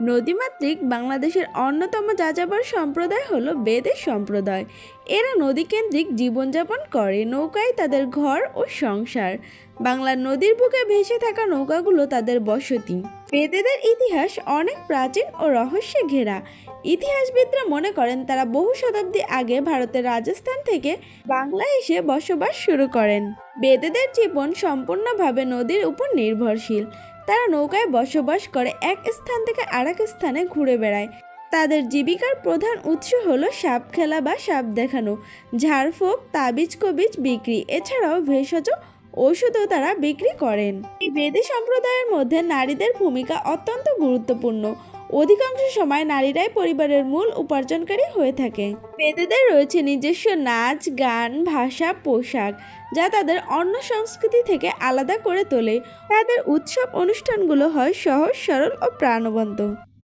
নদীমাতৃক বাংলাদেশের অন্যতম যাযাবর সম্প্রদায় হলো বেদের সম্প্রদায়। এরা নদীকেন্দ্রিক জীবনযাপন করে, নৌকায় তাদের ঘর ও সংসার। বাংলার নদীর বুকে ভেসে থাকা নৌকাগুলো তাদের বসতি। বেদেদের ইতিহাস অনেক প্রাচীন ও রহস্যে ঘেরা। ইতিহাসবিদরা মনে করেন তারা বহু শতাব্দী আগে ভারতের রাজস্থান থেকে বাংলায় এসে বসবাস শুরু করেন। বেদেদের জীবন সম্পূর্ণভাবে নদীর উপর নির্ভরশীল। তারা নৌকায় বসবাস করে, এক স্থান থেকে আরেক স্থানে ঘুরে বেড়ায়। তাদের জীবিকার প্রধান উৎস হলো সাপ খেলা বা সাপ দেখানো, ঝাড়ফুঁক, তাবিজ কবিজ বিক্রি। এছাড়াও ভেষজ ঔষধও তারা বিক্রি করেন। এই বেদী সম্প্রদায়ের মধ্যে নারীদের ভূমিকা অত্যন্ত গুরুত্বপূর্ণ। অধিকাংশ সময় নারীরাই পরিবারের মূল উপার্জনকারী হয়ে থাকে। বেদেদের রয়েছে নিজস্ব নাচ, গান, ভাষা, পোশাক, যা তাদের অন্য সংস্কৃতি থেকে আলাদা করে তোলে। তাদের উৎসব অনুষ্ঠানগুলো হয় সহজ, সরল ও প্রাণবন্ত।